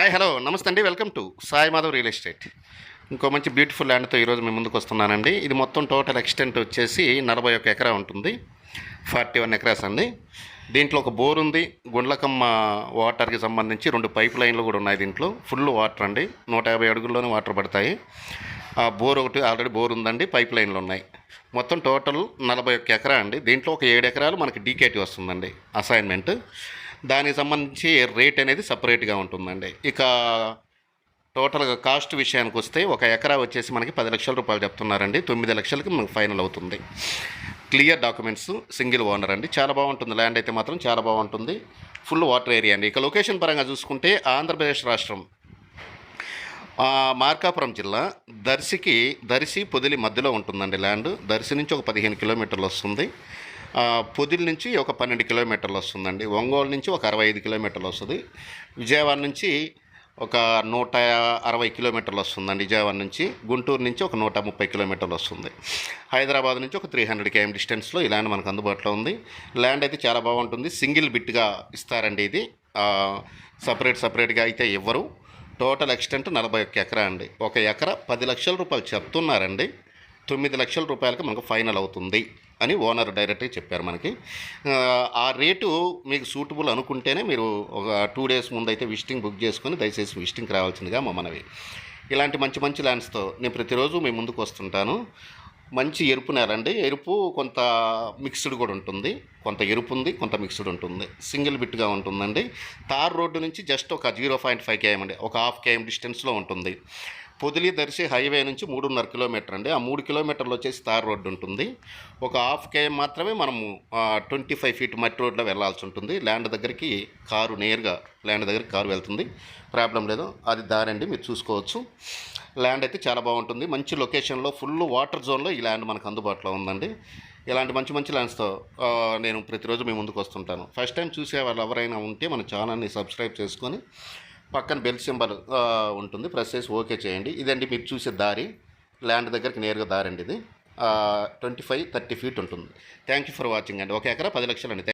Hi hello నమస్తే అండి. Welcome to Sai Madhav real estate. ఇంకో మంచి బ్యూటిఫుల్ ల్యాండ్తో ఈరోజు మేము ముందుకు వస్తున్నానండి. ఇది మొత్తం టోటల్ ఎక్స్టెంట్ వచ్చేసి 41 ఎకరా ఉంటుంది. 41 ఎకరాస్ అండి. దీంట్లో ఒక బోర్ ఉంది, గుండ్లకమ్మ వాటర్కి సంబంధించి 2 పైప్ లైన్లు కూడా ఉన్నాయి. దీంట్లో ఫుల్ వాటర్ అండి, 150 అడుగుల్లోనే వాటర్ పడతాయి. ఆ బోర్ ఒకటి ఆల్రెడీ బోర్ ఉందండి, పైప్ లైన్లు ఉన్నాయి. మొత్తం టోటల్ 41 ఎకరా అండి. దీంట్లో ఒక 7 ఎకరాలు మనకి డీకేటీ వస్తుందండి అసైన్మెంట్. దానికి సంబంధించి రేట్ అనేది సపరేట్గా ఉంటుందండి. ఇక టోటల్గా కాస్ట్ విషయానికి వస్తే ఒక ఎకరా వచ్చేసి మనకి 10 లక్షల రూపాయలు చెప్తున్నారండి. 9 లక్షలకి మనకు ఫైనల్ అవుతుంది. క్లియర్ డాక్యుమెంట్స్, సింగిల్ ఓనర్ అండి. చాలా బాగుంటుంది ల్యాండ్ అయితే మాత్రం చాలా బాగుంటుంది. ఫుల్ వాటర్ ఏరియా అండి. ఇక లొకేషన్ పరంగా చూసుకుంటే ఆంధ్రప్రదేశ్ రాష్ట్రం మార్కాపురం జిల్లా దర్శి పొదిలి మధ్యలో ఉంటుందండి ల్యాండ్. దర్శి నుంచి ఒక 15 కిలోమీటర్లు వస్తుంది. పొదిలి నుంచి ఒక 12 కిలోమీటర్లు వస్తుందండి. ఒంగోలు నుంచి ఒక 65 కిలోమీటర్లు వస్తుంది. విజయవాడ నుంచి ఒక 160 కిలోమీటర్లు వస్తుందండి. విజయవాడ నుంచి గుంటూరు నుంచి ఒక 130 కిలోమీటర్లు వస్తుంది. హైదరాబాద్ నుంచి ఒక 300 km డిస్టెన్స్లో ఈ ల్యాండ్ మనకు అందుబాటులో ఉంది. ల్యాండ్ అయితే చాలా బాగుంటుంది. సింగిల్ బిట్గా ఇస్తారండి. ఇది సపరేట్గా అయితే ఇవ్వరు. టోటల్ ఎక్స్టెంట్ 41 ఎకరా అండి. ఒక ఎకరా 10 లక్షల రూపాయలు చెప్తున్నారండి. 9 లక్షల రూపాయలకి మనకు ఫైనల్ అవుతుంది అని ఓనర్ డైరెక్ట్గా చెప్పారు మనకి. ఆ రేటు మీకు సూటబుల్ అనుకుంటేనే మీరు ఒక 2 days ముందు అయితే విజిటింగ్ బుక్ చేసుకొని దయచేసి విజిటింగ్కి రావాల్సిందిగా మా మనవి. ఇలాంటి మంచి ల్యాండ్స్తో నేను ప్రతిరోజు మీ ముందుకు వస్తుంటాను. మంచి ఎరుపు నేల అండి. ఎరుపు కొంత మిక్స్డ్ కూడా ఉంటుంది. కొంత ఎరుపు ఉంది, కొంత మిక్స్డ్ ఉంటుంది. సింగిల్ బిట్గా ఉంటుందండి. తార్ రోడ్డు నుంచి జస్ట్ ఒక 0.5 km అండి, ఒక 1/2 km డిస్టెన్స్లో ఉంటుంది. పొదిలి దర్శి హైవే నుంచి 3.5 కిలోమీటర్ అండి. ఆ 3 కిలోమీటర్లు వచ్చేసి తార్ రోడ్డు ఉంటుంది. ఒక 1/2 km మాత్రమే మనము 25 feet మట్టి రోడ్లో వెళ్ళాల్సి ఉంటుంది. ల్యాండ్ దగ్గరికి నేరుగా ల్యాండ్ దగ్గరికి కారు వెళ్తుంది, ప్రాబ్లం లేదు. అది దారండి, మీరు చూసుకోవచ్చు. ల్యాండ్ అయితే చాలా బాగుంటుంది. మంచి లొకేషన్లో ఫుల్ వాటర్ జోన్లో ఈ ల్యాండ్ మనకు అందుబాటులో ఉందండి. ఇలాంటి మంచి ల్యాండ్స్తో నేను ప్రతిరోజు మీ ముందుకు వస్తుంటాను. ఫస్ట్ టైం చూసే వాళ్ళు ఎవరైనా ఉంటే మన ఛానల్ని సబ్స్క్రైబ్ చేసుకొని పక్కన బెల్ సింబల్ ఉంటుంది, ప్రెస్ చేసి ఓకే చేయండి. ఇదండి మీరు చూసే దారి, ల్యాండ్ దగ్గరికి నేరుగా దారి అండి. ఇది 25-30 feet ఉంటుంది. థ్యాంక్ యూ ఫర్ వాచింగ్ అండి. ఒక ఎకరా 10 లక్షలు అండి.